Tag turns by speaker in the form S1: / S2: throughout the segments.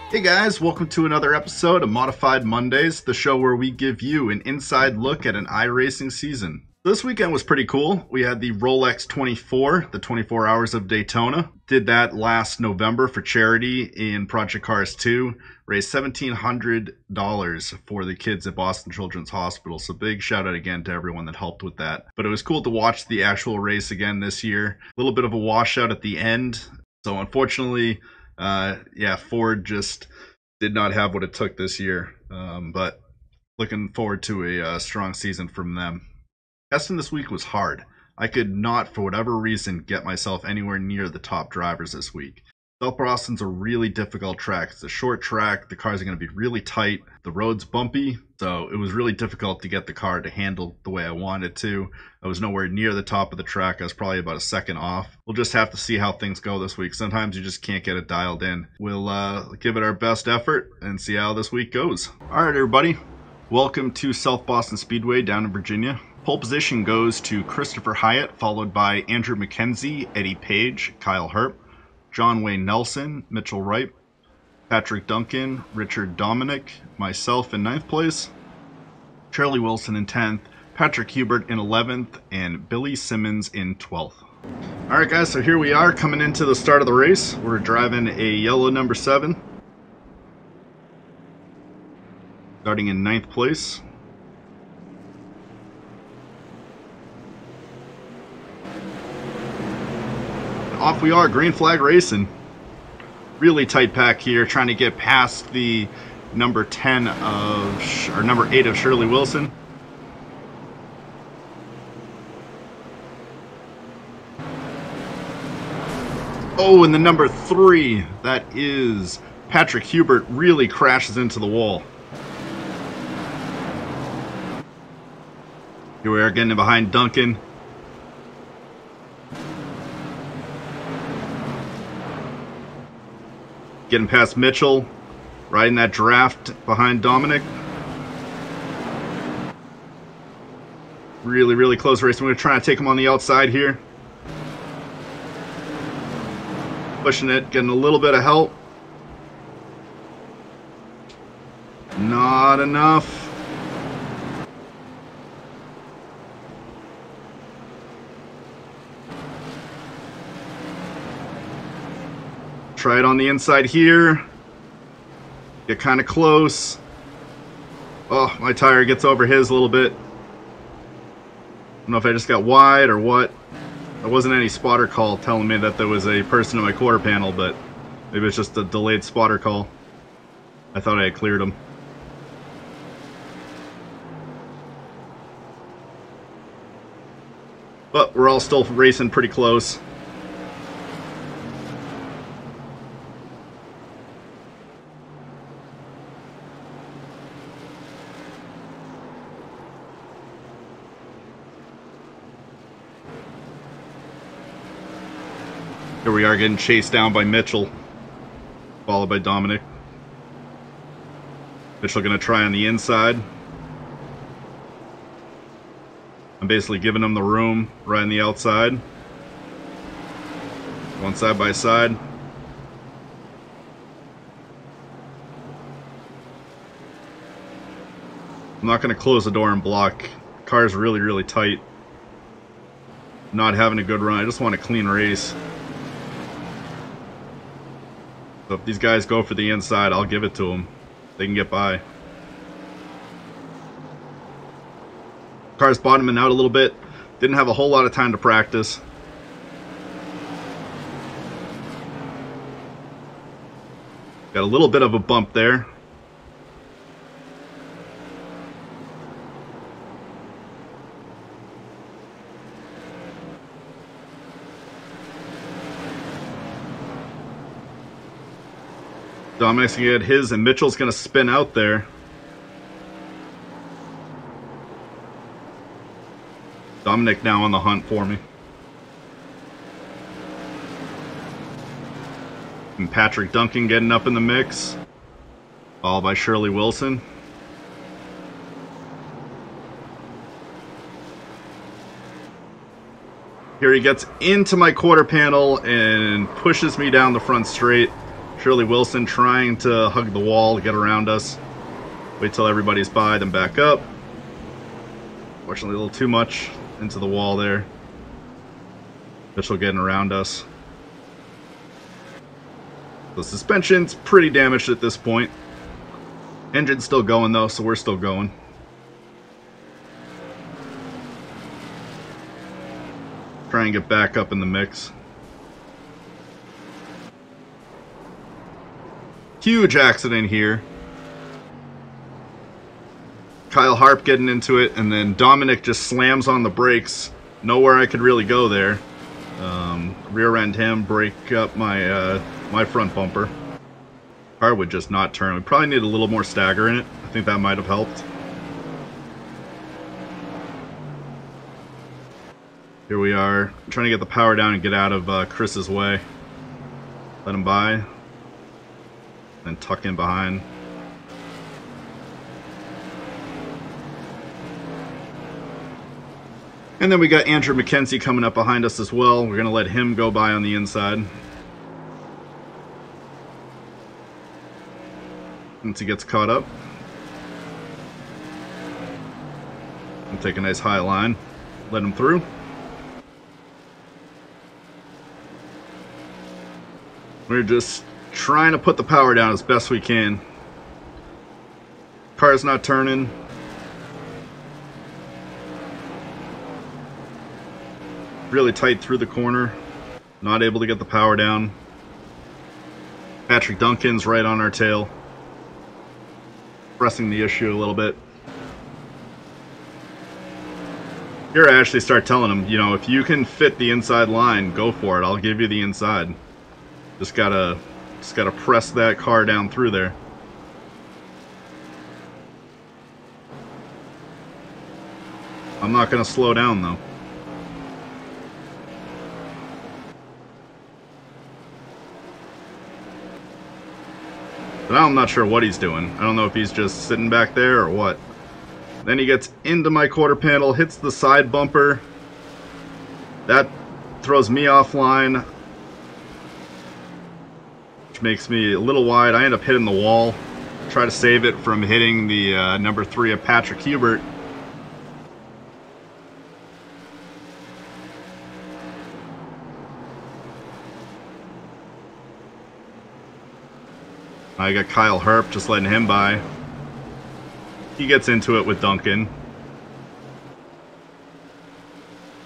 S1: Hey guys, welcome to another episode of Modified Mondays, the show where we give you an inside look at an iRacing season. This weekend was pretty cool. We had the Rolex 24, the 24 Hours of Daytona. Did that last November for charity in Project Cars 2. Raised $1,700 for the kids at Boston Children's Hospital. So big shout out again to everyone that helped with that. But it was cool to watch the actual race again this year. A little bit of a washout at the end. So unfortunately, Ford just did not have what it took this year, but looking forward to a strong season from them. Testing this week was hard. I could not, for whatever reason, get myself anywhere near the top drivers this week. South Boston's a really difficult track. It's a short track. The cars are going to be really tight. The road's bumpy, so it was really difficult to get the car to handle the way I wanted to. I was nowhere near the top of the track. I was probably about a second off. We'll just have to see how things go this week. Sometimes you just can't get it dialed in. We'll give it our best effort and see how this week goes. All right, everybody. Welcome to South Boston Speedway down in Virginia. Pole position goes to Christopher Hyatt, followed by Andrew McKenzie, Eddie Page, Kyle Herp, John Wayne Nelson, Mitchell Wright, Patrick Duncan, Richard Dominic, myself in 9th place, Charlie Wilson in 10th, Patrick Hubert in 11th, and Billy Simmons in 12th. Alright guys, so here we are coming into the start of the race. We're driving a yellow number 7. Starting in 9th place. Off we are, green flag racing. Really tight pack here, trying to get past the number 10 of, or number 8 of Shirley Wilson. Oh, and the number 3, that is Patrick Hubert, really crashes into the wall. Here we are getting behind Duncan. Getting past Mitchell, riding that draft behind Dominic. Really, really close race. I'm going to try to take him on the outside here. Pushing it, getting a little bit of help. Not enough. Try it on the inside here. Get kind of close. Oh, my tire gets over his a little bit. I don't know if I just got wide or what. There wasn't any spotter call telling me that there was a person in my quarter panel, but maybe it's just a delayed spotter call. I thought I had cleared him. But we're all still racing pretty close. Here we are getting chased down by Mitchell, followed by Dominic. Mitchell going to try on the inside. I'm basically giving him the room right on the outside. Going side by side. I'm not going to close the door and block. The car's really, really tight. Not having a good run. I just want a clean race. So if these guys go for the inside, I'll give it to them. They can get by. Car's bottoming out a little bit. Didn't have a whole lot of time to practice. Got a little bit of a bump there. Dominic's gonna get his, and Mitchell's gonna spin out there. Dominic now on the hunt for me. And Patrick Duncan getting up in the mix. Followed by Shirley Wilson. Here he gets into my quarter panel and pushes me down the front straight. Shirley Wilson trying to hug the wall, get around us. Wait till everybody's by, then back up. Fortunately, a little too much into the wall there. Mitchell getting around us. The suspension's pretty damaged at this point. Engine's still going though, so we're still going. Try and get back up in the mix. Huge accident here. Kyle Harp getting into it, and then Dominic just slams on the brakes. Nowhere I could really go there. Rear end him, break up my my front bumper. Car would just not turn. We probably need a little more stagger in it. I think that might have helped. Here we are, trying to get the power down and get out of Chris's way. Let him by. Then tuck in behind. And then we got Andrew McKenzie coming up behind us as well. We're going to let him go by on the inside. Once he gets caught up. And take a nice high line. Let him through. We're just trying to put the power down as best we can. Car's not turning. Really tight through the corner. Not able to get the power down. Patrick Duncan's right on our tail. Pressing the issue a little bit. Here I actually start telling him, you know, if you can fit the inside line, go for it. I'll give you the inside. Just gotta press that car down through there. I'm not gonna slow down though. But now I'm not sure what he's doing. I don't know if he's just sitting back there or what. Then he gets into my quarter panel, hits the side bumper. That throws me offline, which makes me a little wide. I end up hitting the wall. Try to save it from hitting the number 3 of Patrick Hubert. I got Kyle Herp, just letting him by. He gets into it with Duncan.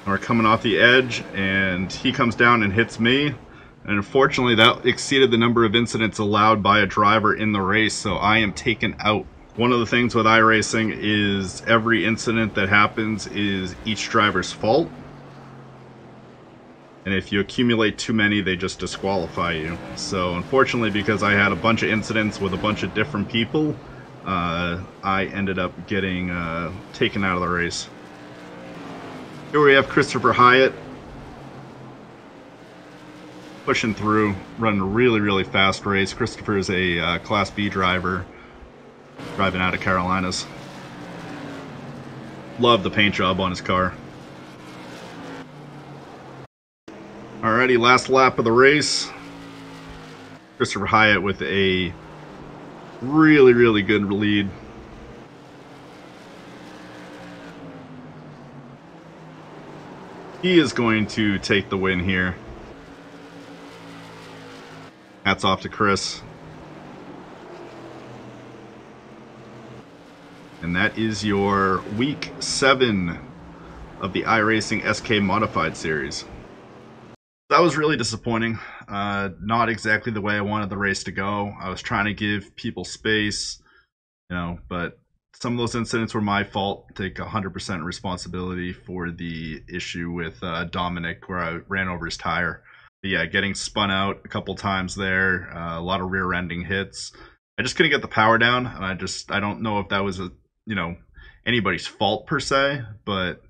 S1: We're coming off the edge, and he comes down and hits me. And unfortunately, that exceeded the number of incidents allowed by a driver in the race, so I am taken out. One of the things with iRacing is every incident that happens is each driver's fault. And if you accumulate too many, they just disqualify you. So unfortunately, because I had a bunch of incidents with a bunch of different people, I ended up getting taken out of the race. Here we have Christopher Hyatt pushing through, running a really, really fast race. Christopher is a Class B driver, driving out of Carolinas. Love the paint job on his car. Alrighty, last lap of the race. Christopher Hyatt with a really, really good lead. He is going to take the win here. Hats off to Chris. And that is your week 7 of the iRacing SK Modified Series. That was really disappointing. Not exactly the way I wanted the race to go. I was trying to give people space, you know, but some of those incidents were my fault. Take 100% responsibility for the issue with Dominic, where I ran over his tire. But yeah, getting spun out a couple times there, a lot of rear-ending hits. I just couldn't get the power down, and I don't know if that was anybody's fault per se, but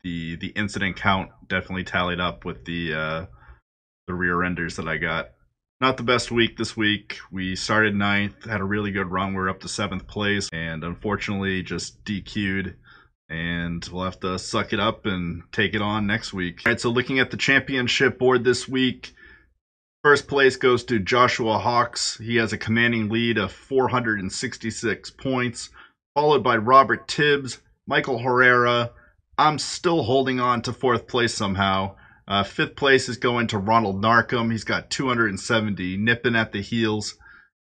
S1: the incident count definitely tallied up with the rear enders that I got. Not the best week this week. We started 9th, had a really good run. We're up to 7th place, and unfortunately just DQ'd, and we'll have to suck it up and take it on next week. All right, so looking at the championship board this week, First place goes to Joshua Hawks. He has a commanding lead of 466 points, followed by Robert Tibbs, Michael Herrera. I'm still holding on to fourth place somehow. Fifth place is going to Ronald Narcombe. He's got 270, nipping at the heels.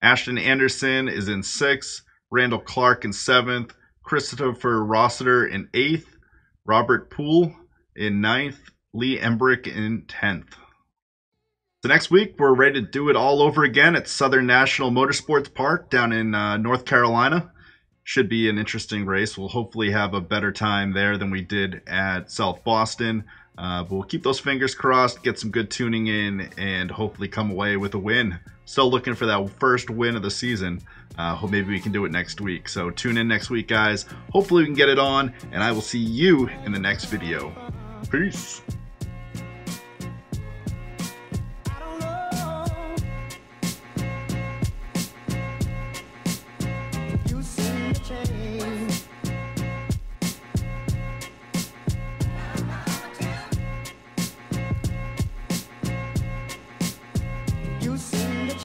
S1: Ashton Anderson is in sixth. Randall Clark in seventh. Christopher Rossiter in eighth. Robert Poole in ninth. Lee Embrick in 10th. So next week, we're ready to do it all over again at Southern National Motorsports Park down in North Carolina. Should be an interesting race. We'll hopefully have a better time there than we did at South Boston. But we'll keep those fingers crossed, get some good tuning in, and hopefully come away with a win. Still looking for that first win of the season. Hope maybe we can do it next week. So tune in next week, guys. Hopefully we can get it on, and I will see you in the next video. Peace.